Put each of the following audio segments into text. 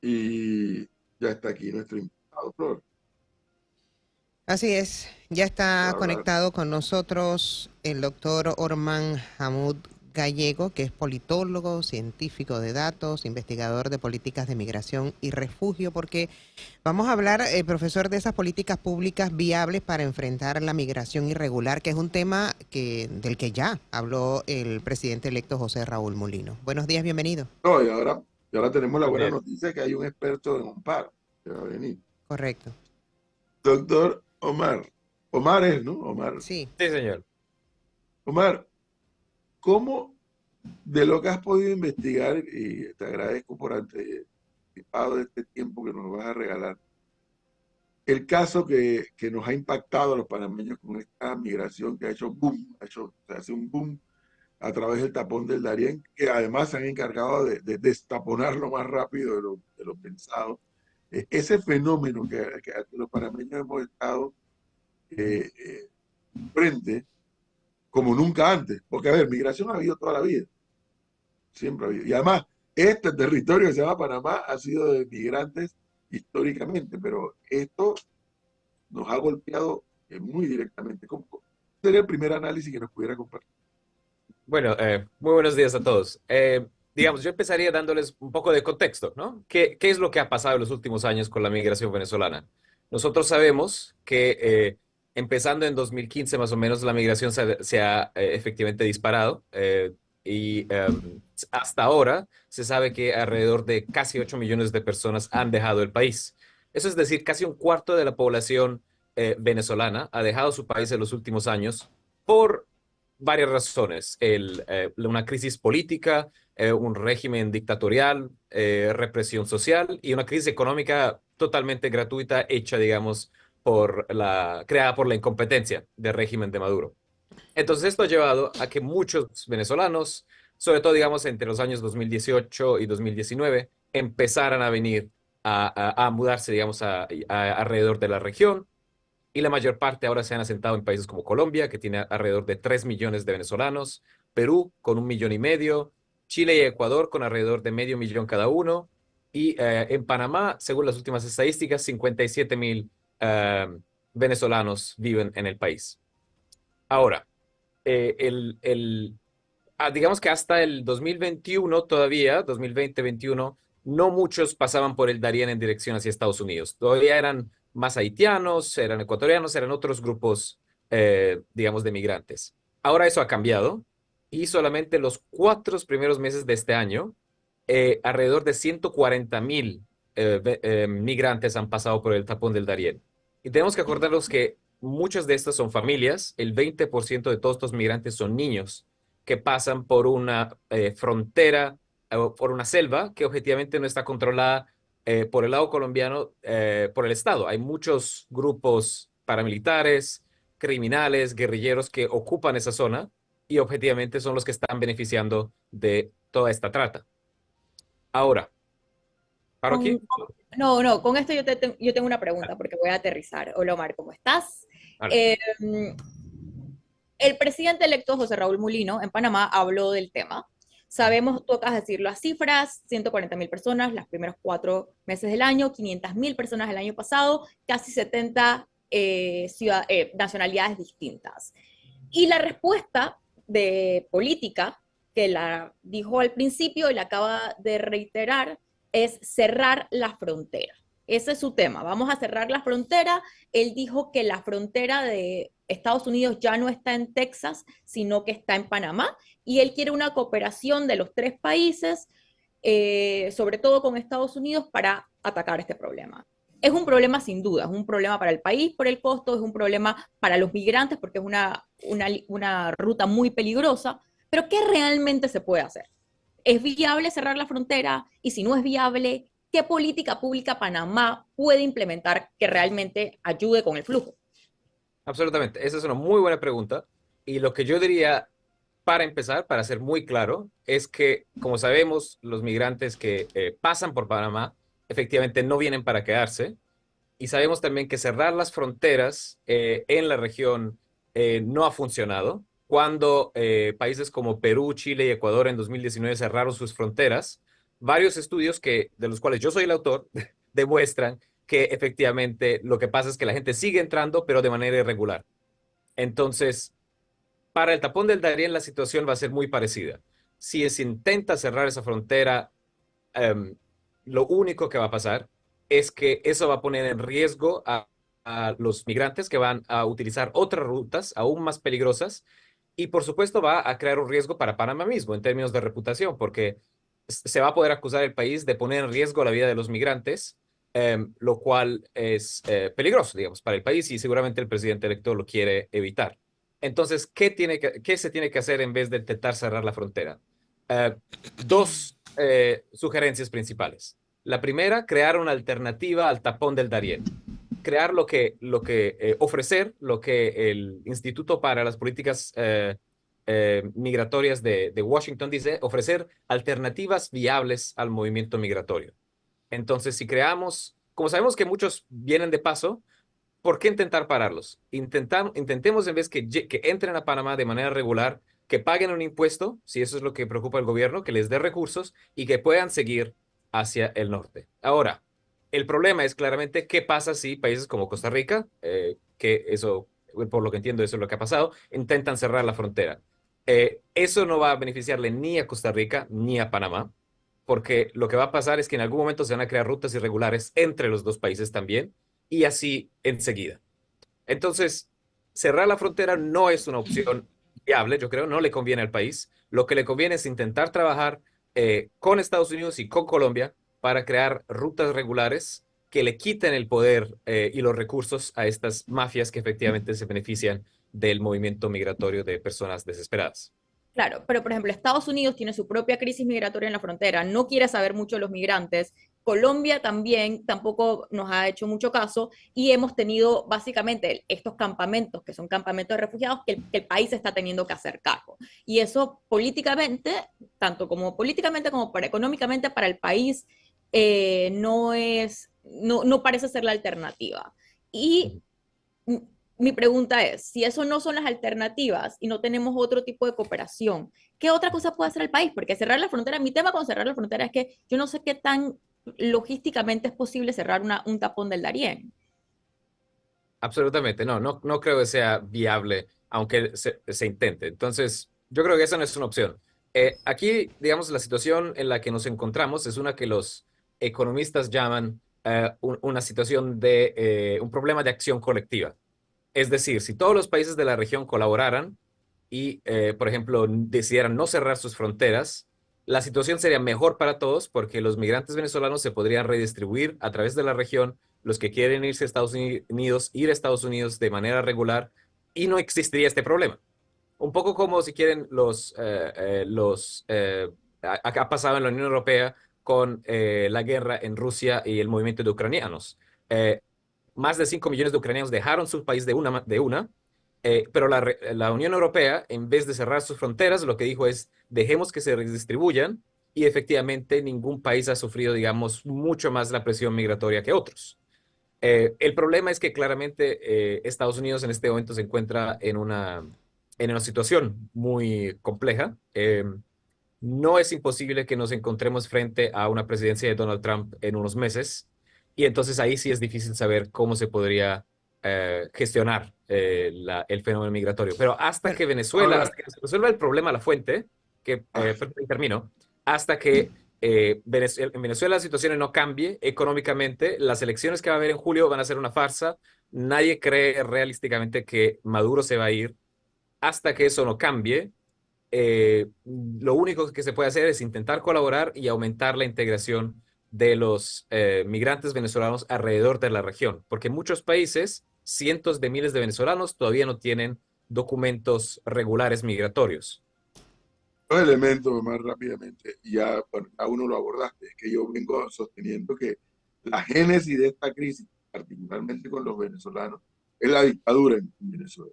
y ya está aquí nuestro invitado, Flor, Así es, ya está para hablar. conectado con nosotros el doctor Orman Hamud Gallego, que es politólogo, científico de datos, investigador de políticas de migración y refugio, porque vamos a hablar, profesor, de esas políticas públicas viables para enfrentar la migración irregular, que es un tema del que ya habló el presidente electo José Raúl Mulino. Buenos días, bienvenido. No, y ahora tenemos la Buenos buena días. noticia que hay un experto en Omar que va a venir. Correcto. Doctor Omar. Omar es, ¿no? Omar. Sí. Sí, señor. Omar, ¿cómo de lo que has podido investigar, y te agradezco por anticipado de este tiempo que nos vas a regalar, el caso que nos ha impactado a los panameños con esta migración que ha hecho boom, se hace un boom a través del tapón del Darién, que además se han encargado de destaponarlo más rápido de lo pensado. Ese fenómeno que los panameños hemos estado eh, eh, frente como nunca antes, porque a ver, migración ha habido toda la vida, siempre ha habido. Y además, este territorio que se llama Panamá ha sido de migrantes históricamente, pero esto nos ha golpeado muy directamente. ¿Cómo sería el primer análisis que nos pudiera compartir? Bueno, muy buenos días a todos. Digamos, yo empezaría dándoles un poco de contexto, ¿no? ¿Qué es lo que ha pasado en los últimos años con la migración venezolana? Nosotros sabemos que empezando en 2015 más o menos la migración se ha efectivamente disparado y hasta ahora se sabe que alrededor de casi 8 millones de personas han dejado el país. Eso es decir, casi un cuarto de la población venezolana ha dejado su país en los últimos años por varias razones. Una crisis política, un régimen dictatorial, represión social y una crisis económica totalmente gratuita hecha, digamos, creada por la incompetencia del régimen de Maduro. Entonces esto ha llevado a que muchos venezolanos, sobre todo, digamos, entre los años 2018 y 2019, empezaran a venir a mudarse, digamos, alrededor de la región y la mayor parte ahora se han asentado en países como Colombia, que tiene alrededor de 3 millones de venezolanos, Perú con 1,5 millones, Chile y Ecuador con alrededor de medio millón cada uno, y en Panamá, según las últimas estadísticas, 57,000 venezolanos viven en el país. Ahora, eh, el, el, digamos que hasta el 2021 todavía, 2020-21, no muchos pasaban por el Darién en dirección hacia Estados Unidos. Todavía eran más haitianos, eran ecuatorianos, eran otros grupos, digamos, de migrantes. Ahora eso ha cambiado y solamente los 4 primeros meses de este año, alrededor de 140,000 migrantes han pasado por el tapón del Darién. Y tenemos que acordarnos que muchas de estas son familias, el 20% de todos estos migrantes son niños que pasan por una frontera o por una selva que objetivamente no está controlada por el lado colombiano, por el Estado. Hay muchos grupos paramilitares, criminales, guerrilleros que ocupan esa zona y objetivamente son los que están beneficiando de toda esta trata. Ahora, ¿paro Con- aquí? no, no, con esto yo tengo una pregunta porque voy a aterrizar. Hola Omar, ¿cómo estás? Vale. Eh, el presidente electo José Raúl Mulino en Panamá habló del tema. Sabemos, tú acabas de decir las cifras, 140.000 personas los primeros 4 meses del año, 500.000 personas el año pasado, casi 70 nacionalidades distintas. Y la respuesta de política, que la dijo al principio y la acaba de reiterar, es cerrar la frontera. Ese es su tema. Vamos a cerrar la frontera. Él dijo que la frontera de Estados Unidos ya no está en Texas, sino que está en Panamá. Y él quiere una cooperación de los tres países, sobre todo con Estados Unidos, para atacar este problema. Es un problema sin duda, es un problema para el país por el costo, es un problema para los migrantes porque es una ruta muy peligrosa, pero ¿qué realmente se puede hacer? ¿Es viable cerrar la frontera? Y si no es viable, ¿qué política pública Panamá puede implementar que realmente ayude con el flujo? Absolutamente. Esa es una muy buena pregunta. Y lo que yo diría, para empezar, para ser muy claro, es que, como sabemos, los migrantes que pasan por Panamá efectivamente no vienen para quedarse. Y sabemos también que cerrar las fronteras en la región no ha funcionado. Cuando países como Perú, Chile y Ecuador en 2019 cerraron sus fronteras, varios estudios de los cuales yo soy el autor demuestran que efectivamente lo que pasa es que la gente sigue entrando, pero de manera irregular. Entonces, para el tapón del Darién la situación va a ser muy parecida. Si se intenta cerrar esa frontera, em, lo único que va a pasar es que eso va a poner en riesgo a los migrantes que van a utilizar otras rutas aún más peligrosas y por supuesto va a crear un riesgo para Panamá mismo en términos de reputación, porque se va a poder acusar el país de poner en riesgo la vida de los migrantes, lo cual es peligroso, digamos, para el país y seguramente el presidente electo lo quiere evitar. Entonces, ¿qué se tiene que hacer en vez de intentar cerrar la frontera? Eh, Dos sugerencias principales. La primera, crear una alternativa al tapón del Darién. Crear ofrecer lo que el Instituto para las Políticas Migratorias de Washington dice, ofrecer alternativas viables al movimiento migratorio. Entonces, si creamos, como sabemos que muchos vienen de paso, ¿por qué intentar pararlos? Intentemos en vez que entren a Panamá de manera regular, que paguen un impuesto, si eso es lo que preocupa al gobierno, que les dé recursos y que puedan seguir hacia el norte. Ahora, el problema es claramente qué pasa si países como Costa Rica, que eso, por lo que entiendo, eso es lo que ha pasado, intentan cerrar la frontera. Eso no va a beneficiarle ni a Costa Rica ni a Panamá, porque lo que va a pasar es que en algún momento se van a crear rutas irregulares entre los dos países también y así enseguida. Entonces, cerrar la frontera no es una opción viable, yo creo, no le conviene al país. Lo que le conviene es intentar trabajar con Estados Unidos y con Colombia para crear rutas regulares que le quiten el poder y los recursos a estas mafias que efectivamente se benefician del movimiento migratorio de personas desesperadas. Claro, pero por ejemplo, Estados Unidos tiene su propia crisis migratoria en la frontera, no quiere saber mucho de los migrantes. Colombia también tampoco nos ha hecho mucho caso y hemos tenido básicamente estos campamentos, que son campamentos de refugiados, que el país está teniendo que hacer cargo. Y eso políticamente, tanto como políticamente como para económicamente para el país, no parece ser la alternativa. Y mi pregunta es, si eso no son las alternativas y no tenemos otro tipo de cooperación, ¿qué otra cosa puede hacer el país? Porque cerrar la frontera, mi tema con cerrar la frontera es que yo no sé qué tan logísticamente es posible cerrar un tapón del Darién. Absolutamente, no creo que sea viable, aunque se intente. Entonces, yo creo que esa no es una opción. Aquí, digamos, la situación en la que nos encontramos es una que los economistas llaman una situación de un problema de acción colectiva. Es decir, si todos los países de la región colaboraran y, por ejemplo, decidieran no cerrar sus fronteras, la situación sería mejor para todos porque los migrantes venezolanos se podrían redistribuir a través de la región, los que quieren irse a Estados Unidos, ir a Estados Unidos de manera regular y no existiría este problema. Un poco como si quieren ha pasado en la Unión Europea con la guerra en Rusia y el movimiento de ucranianos. Eh, Más de 5 millones de ucranianos dejaron su país pero la Unión Europea, en vez de cerrar sus fronteras, lo que dijo es, dejemos que se redistribuyan y efectivamente ningún país ha sufrido, digamos, mucho más la presión migratoria que otros. El problema es que claramente Estados Unidos en este momento se encuentra en una situación muy compleja. No es imposible que nos encontremos frente a una presidencia de Donald Trump en unos meses y entonces ahí sí es difícil saber cómo se podría gestionar el fenómeno migratorio. Pero Ahora, hasta que se resuelva el problema a la fuente, perdón, termino, hasta que en Venezuela la situación no cambie económicamente, las elecciones que va a haber en julio van a ser una farsa, nadie cree realísticamente que Maduro se va a ir hasta que eso no cambie. Lo único que se puede hacer es intentar colaborar y aumentar la integración de los migrantes venezolanos alrededor de la región, porque en muchos países, cientos de miles de venezolanos todavía no tienen documentos regulares migratorios. dos elementos más rápidamente, ya bueno, a uno lo abordaste, es que yo vengo sosteniendo que la génesis de esta crisis, particularmente con los venezolanos, es la dictadura en Venezuela.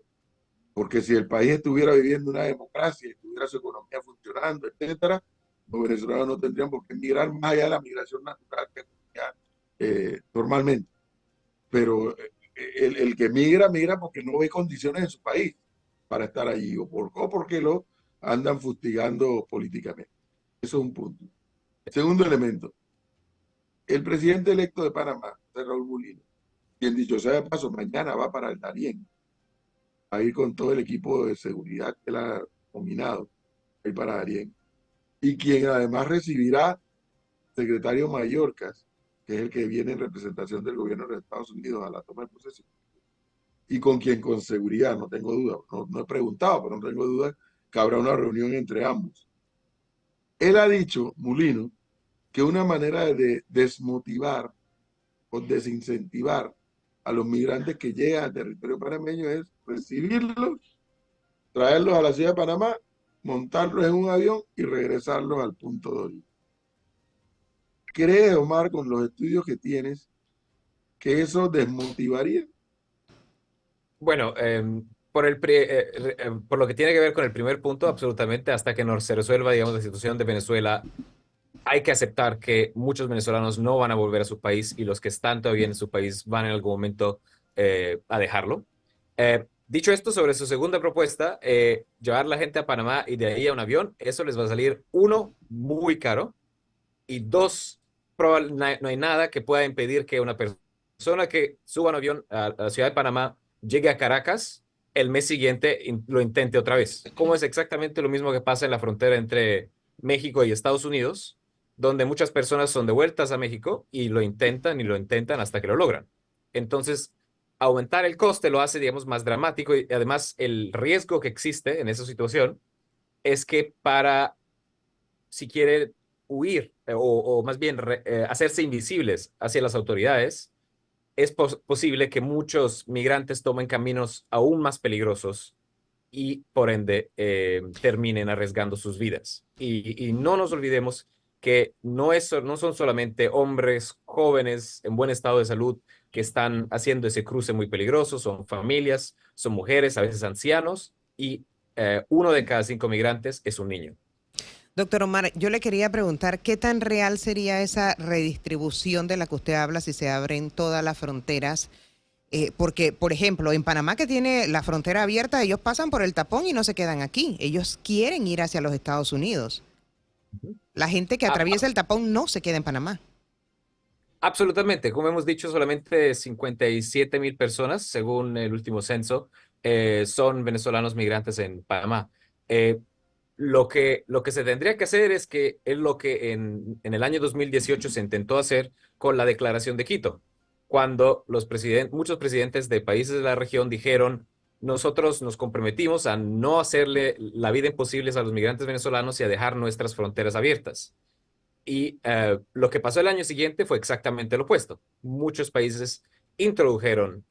Porque si el país estuviera viviendo una democracia, estuviera su economía funcionando, etcétera, los venezolanos no tendrían por qué migrar más allá de la migración natural que ocurría normalmente. Pero el que migra, migra porque no ve condiciones en su país para estar allí o porque lo andan fustigando políticamente. Eso es un punto. Segundo elemento, el presidente electo de Panamá, Raúl Mulino, quien dicho sea de paso, mañana va para el Darién, a ir con todo el equipo de seguridad que él ha nominado, a ir para Darién, y quien además recibirá secretario Mallorcas, que es el que viene en representación del gobierno de los Estados Unidos a la toma de posesión, y con quien con seguridad, no tengo duda, no he preguntado, pero no tengo duda que habrá una reunión entre ambos. Él ha dicho, Mulino, que una manera de desmotivar o desincentivar a los migrantes que llegan al territorio panameño es recibirlos, traerlos a la ciudad de Panamá, montarlos en un avión y regresarlos al punto de origen. ¿Crees, Omar, con los estudios que tienes, que eso desmotivaría? Bueno, por lo que tiene que ver con el primer punto, absolutamente, hasta que no se resuelva, digamos, la situación de Venezuela, hay que aceptar que muchos venezolanos no van a volver a su país y los que están todavía en su país van en algún momento a dejarlo. Dicho esto, sobre su segunda propuesta, llevar la gente a Panamá y de ahí a un avión, eso les va a salir, uno, muy caro, y dos, no hay nada que pueda impedir que una persona que suba un avión a la ciudad de Panamá llegue a Caracas el mes siguiente y lo intente otra vez. Como es exactamente lo mismo que pasa en la frontera entre México y Estados Unidos, donde muchas personas son devueltas a México y lo intentan hasta que lo logran. Entonces, aumentar el coste lo hace, digamos, más dramático y además el riesgo que existe en esa situación es que si quiere huir o más bien hacerse invisibles hacia las autoridades, es posible que muchos migrantes tomen caminos aún más peligrosos y por ende terminen arriesgando sus vidas. Y no nos olvidemos que no son solamente hombres jóvenes en buen estado de salud que están haciendo ese cruce muy peligroso, son familias, son mujeres, a veces ancianos, y 1 de cada 5 migrantes es un niño. Doctor Omar, yo le quería preguntar qué tan real sería esa redistribución de la que usted habla si se abren todas las fronteras. Porque, por ejemplo, en Panamá, que tiene la frontera abierta, ellos pasan por el tapón y no se quedan aquí. Ellos quieren ir hacia los Estados Unidos. La gente que Ah, atraviesa el tapón no se queda en Panamá. absolutamente, como hemos dicho, solamente 57,000 personas, según el último censo, son venezolanos migrantes en Panamá. Eh, lo que se tendría que hacer es lo que en el año 2018 se intentó hacer con la Declaración de Quito, cuando muchos presidentes de países de la región dijeron, nosotros nos comprometimos a no hacerle la vida imposible a los migrantes venezolanos y a dejar nuestras fronteras abiertas. Y lo que pasó el año siguiente fue exactamente lo opuesto. Muchos países introdujeron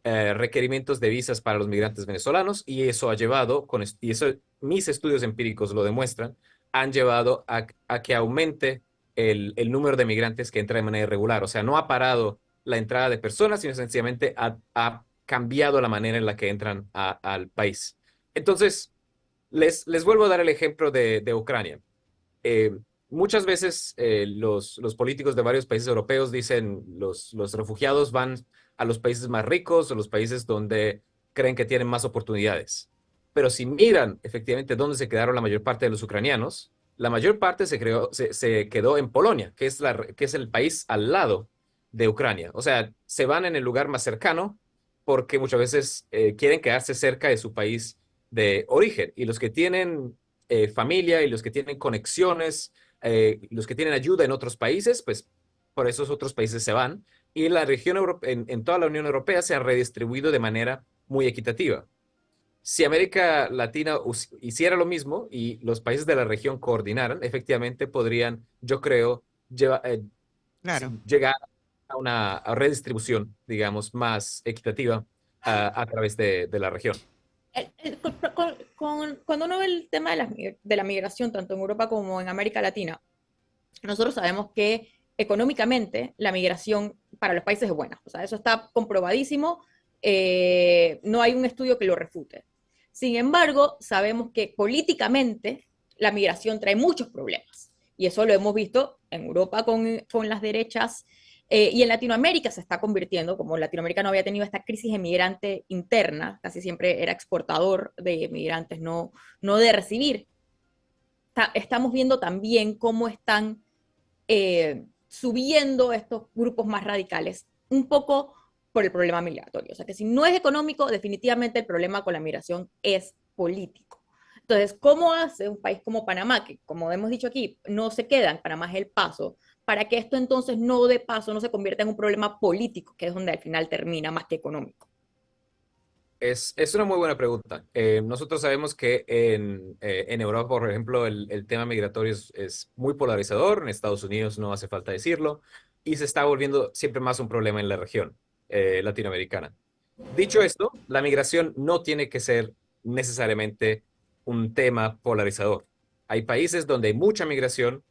requerimientos de visas para los migrantes venezolanos y eso ha llevado, y eso mis estudios empíricos lo demuestran, han llevado a que aumente el número de migrantes que entran de manera irregular. O sea, no ha parado la entrada de personas, sino sencillamente ha cambiado la manera en la que entran al país. Entonces, les vuelvo a dar el ejemplo de Ucrania. Eh, Muchas veces los políticos de varios países europeos dicen los refugiados van a los países más ricos o los países donde creen que tienen más oportunidades. Pero si miran efectivamente dónde se quedaron la mayor parte de los ucranianos, la mayor parte se quedó en Polonia, que es el país al lado de Ucrania. O sea, se van en el lugar más cercano porque muchas veces quieren quedarse cerca de su país de origen. Y los que tienen familia y los que tienen conexiones, los que tienen ayuda en otros países, pues por esos otros países se van. Y la región en toda la Unión Europea se ha redistribuido de manera muy equitativa. Si América Latina hiciera lo mismo y los países de la región coordinaran, efectivamente podrían, yo creo, Claro. llegar a una redistribución, digamos, más equitativa a través de la región. Cuando uno ve el tema de la migración, tanto en Europa como en América Latina, nosotros sabemos que económicamente la migración para los países es buena. O sea, eso está comprobadísimo. No hay un estudio que lo refute. Sin embargo, sabemos que políticamente la migración trae muchos problemas. Y eso lo hemos visto en Europa con las derechas y en Latinoamérica se está convirtiendo, como Latinoamérica no había tenido esta crisis emigrante interna, casi siempre era exportador de migrantes, no de recibir. Estamos viendo también cómo están subiendo estos grupos más radicales, un poco por el problema migratorio. O sea que si no es económico, definitivamente el problema con la migración es político. Entonces, ¿cómo hace un país como Panamá, que como hemos dicho aquí, no se queda en Panamá es el paso, para que esto entonces no de paso no se convierta en un problema político, que es donde al final termina más que económico? Es una muy buena pregunta. Nosotros sabemos que en Europa, por ejemplo, el tema migratorio es muy polarizador. En Estados Unidos no hace falta decirlo. Y se está volviendo siempre más un problema en la región latinoamericana. Dicho esto, la migración no tiene que ser necesariamente un tema polarizador. Hay países donde hay mucha migración,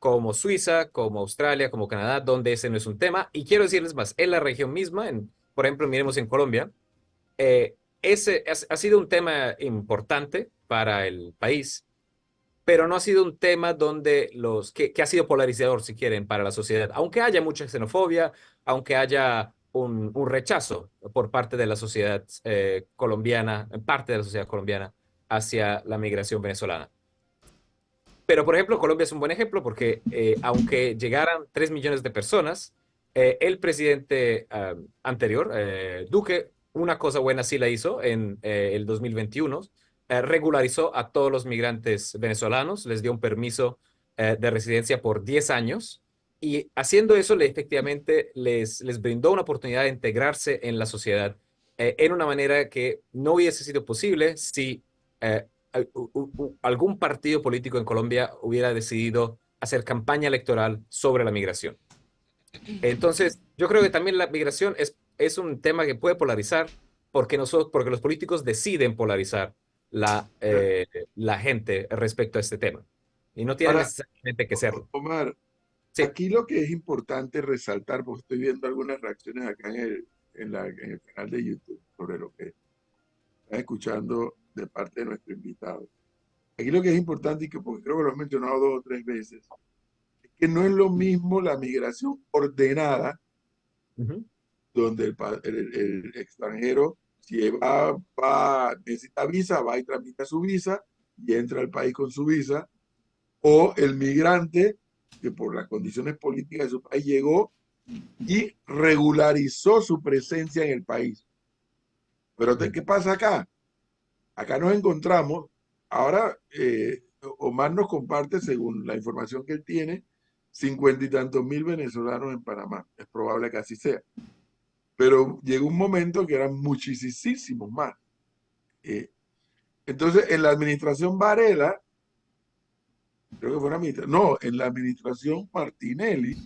como Suiza, como Australia, como Canadá, donde ese no es un tema. Y quiero decirles más, en la región misma, por ejemplo, miremos en Colombia. Ese ha sido un tema importante para el país, pero no ha sido un tema donde que ha sido polarizador, si quieren, para la sociedad. Aunque haya mucha xenofobia, aunque haya un rechazo por parte de la sociedad colombiana, parte de la sociedad colombiana, hacia la migración venezolana. Pero, por ejemplo, Colombia es un buen ejemplo porque aunque llegaran 3 millones de personas, el presidente anterior, Duque, una cosa buena sí la hizo en el 2021, regularizó a todos los migrantes venezolanos, les dio un permiso de residencia por 10 años y haciendo eso efectivamente les brindó una oportunidad de integrarse en la sociedad en una manera que no hubiese sido posible si eh, algún partido político en Colombia hubiera decidido hacer campaña electoral sobre la migración. Entonces, yo creo que también la migración es un tema que puede polarizar porque los políticos deciden polarizar la gente respecto a este tema. Y no tiene Ahora, necesariamente que serlo. Omar, Sí. aquí lo que es importante resaltar, porque estoy viendo algunas reacciones acá en el canal de YouTube sobre lo que están escuchando de parte de nuestro invitado. Aquí lo que es importante, y que porque creo que lo he mencionado 2 o 3 veces, es que no es lo mismo la migración ordenada, Ujú. donde el extranjero, si necesita visa, va y tramita su visa y entra al país con su visa, o el migrante que por las condiciones políticas de su país llegó y regularizó su presencia en el país. Pero ¿qué pasa acá? Acá nos encontramos, ahora Omar nos comparte, según la información que él tiene, 50 y tantos mil venezolanos en Panamá. Es probable que así sea. Pero llegó un momento que eran muchísimos más. Eh, entonces, en la administración Varela, creo que fue una administración, no, en la administración Martinelli,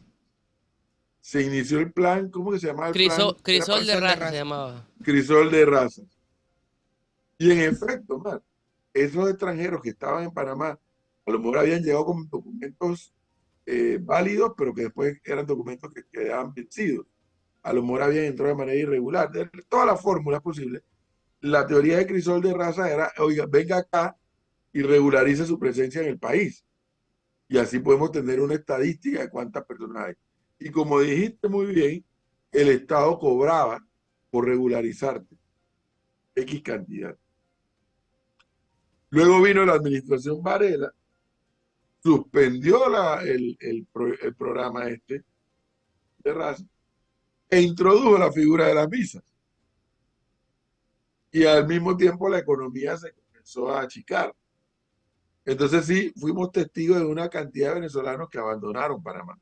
se inició el plan, ¿cómo que se llamaba el plan? Era Crisol para de Crisol de raza se raza. llamaba. Crisol de razas. Y en efecto, man, esos extranjeros que estaban en Panamá, a lo mejor habían llegado con documentos válidos, pero que después eran documentos que quedaban vencidos. A lo mejor habían entrado de manera irregular. De todas las fórmulas posibles, la teoría de Crisol de raza era, oiga, venga acá y regularice su presencia en el país. Y así podemos tener una estadística de cuántas personas hay. Y como dijiste muy bien, el Estado cobraba por regularizarte X cantidad. Luego vino la administración Varela, suspendió el programa este de raza e introdujo la figura de las visas. Y al mismo tiempo la economía se comenzó a achicar. Entonces sí, fuimos testigos de una cantidad de venezolanos que abandonaron Panamá.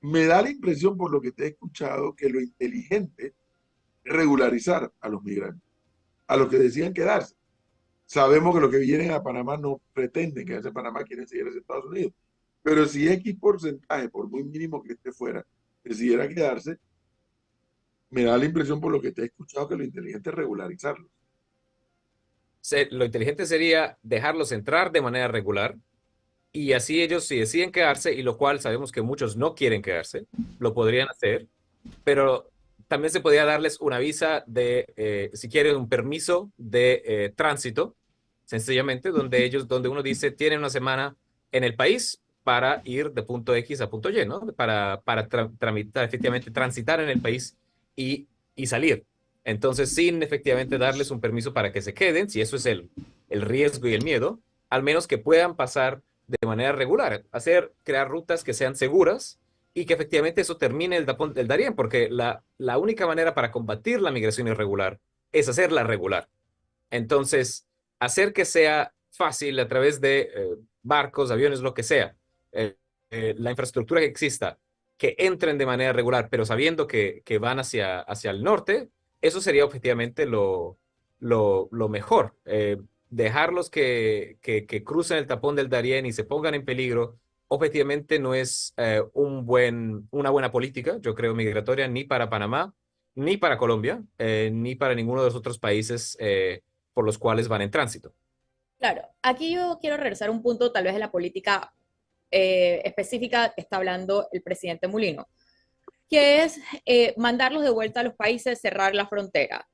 Me da la impresión, por lo que te he escuchado, que lo inteligente es regularizar a los migrantes, a los que decían quedarse. Sabemos que los que vienen a Panamá no pretenden quedarse en Panamá, quieren seguir en Estados Unidos. Pero si X porcentaje, por muy mínimo que esté fuera, decidiera quedarse, me da la impresión, por lo que te he escuchado, que lo inteligente es regularizarlos. Lo inteligente sería dejarlos entrar de manera regular y así ellos si deciden quedarse, y lo cual sabemos que muchos no quieren quedarse, lo podrían hacer, pero también se podría darles una visa si quieren, un permiso de tránsito, sencillamente, donde uno dice, tienen una semana en el país para ir de punto X a punto Y, ¿no? Para tramitar, efectivamente, transitar en el país y salir. Entonces, sin efectivamente darles un permiso para que se queden, si eso es el riesgo y el miedo, al menos que puedan pasar de manera regular, crear rutas que sean seguras y que efectivamente eso termine el tapón del Darién, porque la única manera para combatir la migración irregular es hacerla regular. Entonces, hacer que sea fácil a través de barcos, aviones, lo que sea, la infraestructura que exista, que entren de manera regular, pero sabiendo que van hacia el norte, eso sería objetivamente lo mejor. Dejarlos que crucen el tapón del Darién y se pongan en peligro, objetivamente no es una buena política, yo creo, migratoria, ni para Panamá, ni para Colombia, ni para ninguno de los otros países por los cuales van en tránsito. Claro, aquí yo quiero regresar a un punto tal vez de la política específica que está hablando el presidente Mulino, que es mandarlos de vuelta a los países, cerrar la frontera.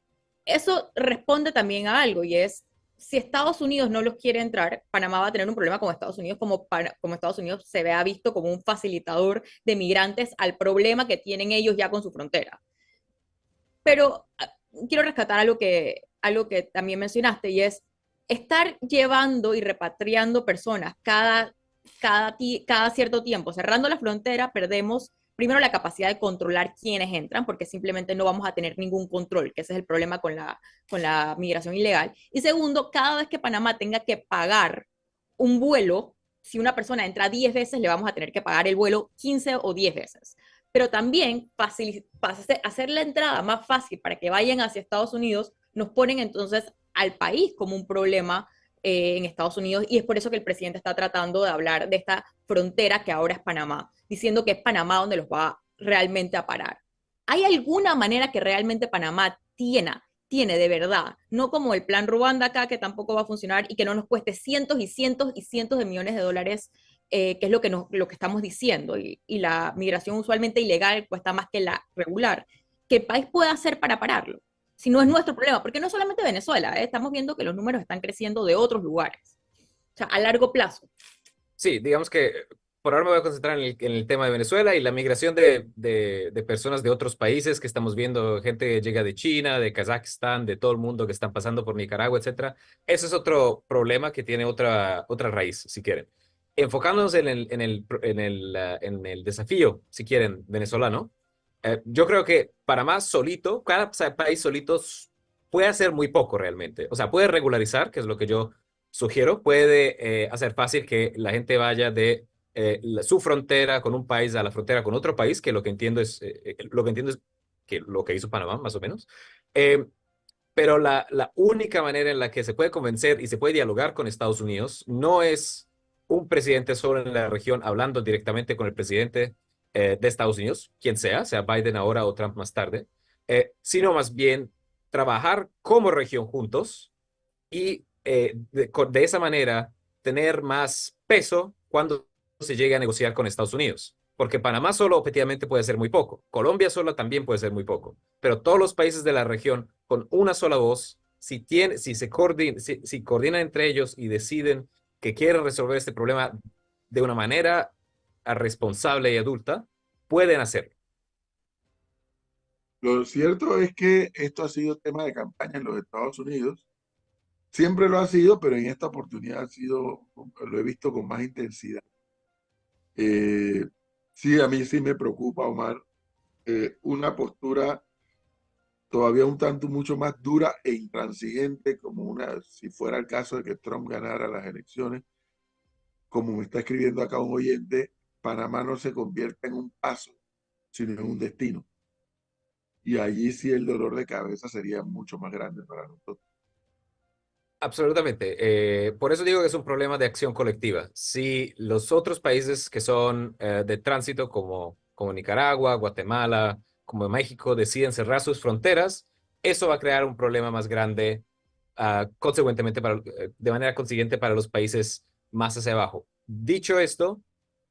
Eso responde también a algo y es, si Estados Unidos no los quiere entrar, Panamá va a tener un problema con Estados Unidos, como Estados Unidos se vea visto como un facilitador de migrantes al problema que tienen ellos ya con su frontera. Pero quiero rescatar algo que también mencionaste y es estar llevando y repatriando personas cada cierto tiempo, cerrando la frontera, perdemos primero la capacidad de controlar quiénes entran, porque simplemente no vamos a tener ningún control, que ese es el problema con la migración ilegal. Y segundo, cada vez que Panamá tenga que pagar un vuelo, si una persona entra 10 veces, le vamos a tener que pagar el vuelo 15 o 10 veces. Pero también hacer la entrada más fácil para que vayan hacia Estados Unidos, nos ponen entonces al país como un problema en Estados Unidos y es por eso que el presidente está tratando de hablar de esta frontera que ahora es Panamá, diciendo que es Panamá donde los va realmente a parar. ¿Hay alguna manera que realmente Panamá tiene de verdad, no como el plan Ruanda acá que tampoco va a funcionar y que no nos cueste cientos y cientos y cientos de millones de dólares, que es lo que estamos diciendo, y la migración usualmente ilegal cuesta más que la regular? ¿Qué país puede hacer para pararlo? Si no es nuestro problema, porque no solamente Venezuela, estamos viendo que los números están creciendo de otros lugares, o sea, a largo plazo. Sí, digamos que por ahora me voy a concentrar en el tema de Venezuela y la migración de personas de otros países que estamos viendo, gente que llega de China, de Kazajistán, de todo el mundo que están pasando por Nicaragua, etcétera. Ese es otro problema que tiene otra raíz, si quieren. Enfocándonos en el desafío, si quieren, venezolano, yo creo que Panamá solito, cada país solito puede hacer muy poco realmente. O sea, puede regularizar, que es lo que yo sugiero, puede hacer fácil que la gente vaya de su frontera con un país a la frontera con otro país, que lo que entiendo es que lo que hizo Panamá, más o menos. Eh, pero la única manera en la que se puede convencer y se puede dialogar con Estados Unidos no es un presidente solo en la región hablando directamente con el presidente de Estados Unidos, quien sea Biden ahora o Trump más tarde, sino más bien trabajar como región juntos y de esa manera tener más peso cuando se llegue a negociar con Estados Unidos. Porque Panamá solo objetivamente puede ser muy poco. Colombia solo también puede ser muy poco. Pero todos los países de la región con una sola voz, si coordinan entre ellos y deciden que quieren resolver este problema de una manera responsable y adulta, pueden hacerlo. Lo cierto es que esto ha sido tema de campaña en los Estados Unidos. Siempre lo ha sido, pero en esta oportunidad lo he visto con más intensidad. Sí, a mí sí me preocupa, Omar, una postura todavía un tanto mucho más dura e intransigente, si fuera el caso de que Trump ganara las elecciones, como me está escribiendo acá un oyente, Panamá no se convierta en un paso, sino en un destino. Y allí sí el dolor de cabeza sería mucho más grande para nosotros. Absolutamente. Por eso digo que es un problema de acción colectiva. Si los otros países que son de tránsito, como Nicaragua, Guatemala, como México, deciden cerrar sus fronteras, eso va a crear un problema más grande, consecuentemente, de manera consiguiente para los países más hacia abajo. Dicho esto,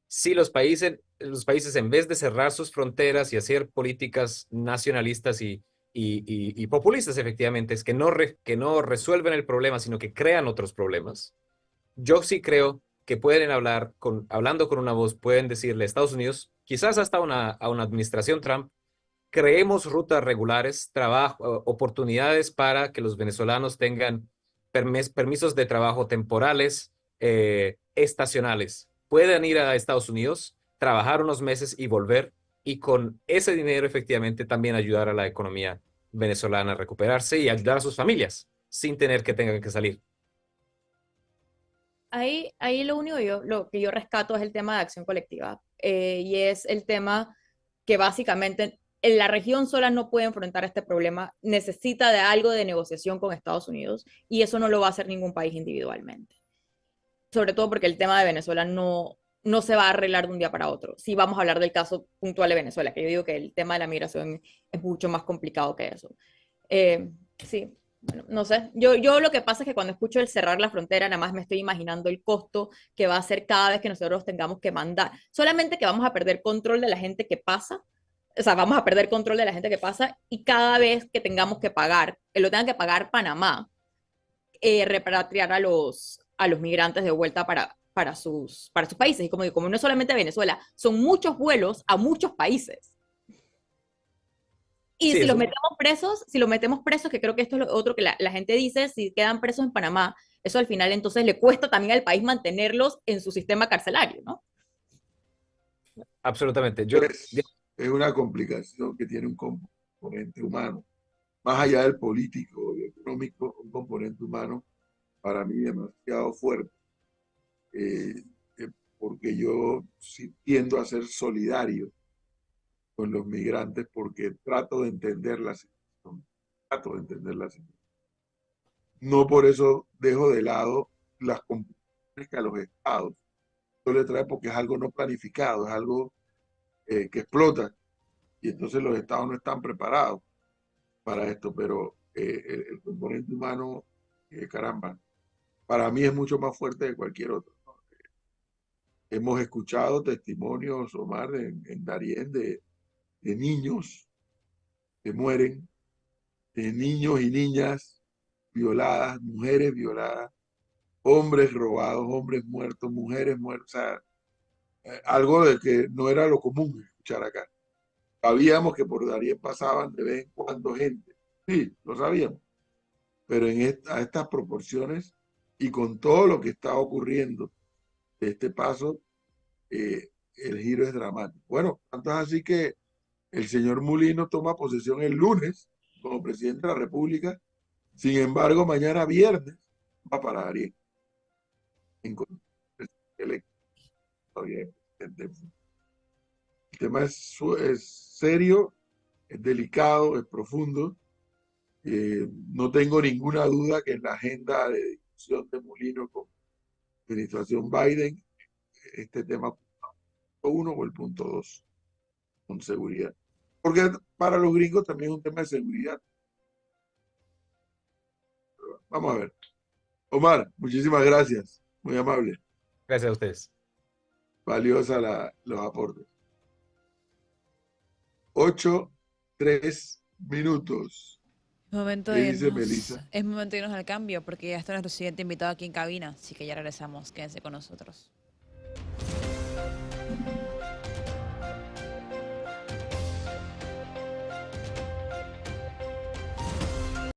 si los países en vez de cerrar sus fronteras y hacer políticas nacionalistas y populistas, efectivamente, es que no resuelven el problema, sino que crean otros problemas. Yo sí creo que pueden hablando con una voz, pueden decirle a Estados Unidos, quizás hasta a una administración Trump, creemos rutas regulares, oportunidades para que los venezolanos tengan permisos de trabajo temporales, estacionales. Pueden ir a Estados Unidos, trabajar unos meses y volver, y con ese dinero efectivamente también ayudar a la economía venezolana a recuperarse y ayudar a sus familias sin tener que tengan que salir. Ahí lo que yo rescato es el tema de acción colectiva, y es el tema que básicamente en la región sola no puede enfrentar este problema, necesita de algo de negociación con Estados Unidos, y eso no lo va a hacer ningún país individualmente. Sobre todo porque el tema de Venezuela no se va a arreglar de un día para otro. Si vamos a hablar del caso puntual de Venezuela, que yo digo que el tema de la migración es mucho más complicado que eso. Sí, bueno, no sé. Yo lo que pasa es que cuando escucho el cerrar la frontera, nada más me estoy imaginando el costo que va a ser cada vez que nosotros tengamos que mandar. Solamente que vamos a perder control de la gente que pasa. O sea, vamos a perder control de la gente que pasa, y cada vez que tengamos que pagar, que lo tenga que pagar Panamá, repatriar a los migrantes de vuelta para sus países. Y como no es solamente Venezuela, son muchos vuelos a muchos países. Y Sí, si los eso. metemos presos, que creo que esto es lo otro que la gente dice, si quedan presos en Panamá, eso al final entonces le cuesta también al país mantenerlos en su sistema carcelario, ¿no? Absolutamente. Es una complicación que tiene un componente humano, más allá del político y económico, un componente humano para mí demasiado fuerte, eh, porque yo sí tiendo a ser solidario con los migrantes porque trato de entender la situación, trato de entender la situación. No por eso dejo de lado las complicaciones que a los estados esto le trae, porque es algo no planificado, es algo que explota, y entonces los estados no están preparados para esto, pero el componente humano, caramba, para mí es mucho más fuerte de cualquier otro. Hemos escuchado testimonios, Omar, en Darién, de niños que mueren, de niños y niñas violadas, mujeres violadas, hombres robados, hombres muertos, mujeres muertas, o sea, algo de que no era lo común escuchar acá. Sabíamos que por Darién pasaban de vez en cuando gente, sí, lo sabíamos, pero a estas proporciones y con todo lo que está ocurriendo de este paso, el giro es dramático. Bueno, tanto es así que el señor Mulino toma posesión el lunes como presidente de la República. Sin embargo, mañana viernes va para Ariel. El tema es serio, es delicado, es profundo. No tengo ninguna duda que en la agenda de discusión de Mulino con la administración Biden, este tema punto uno o el punto dos, con seguridad. Porque para los gringos también es un tema de seguridad. Vamos a ver. Omar, muchísimas gracias. Muy amable. Gracias a ustedes. Valiosa los aportes. 8:03. Momento ¿Qué de dice irnos. Melissa? Es momento de irnos al cambio porque ya está nuestro siguiente invitado aquí en cabina, así que ya regresamos. Quédense con nosotros.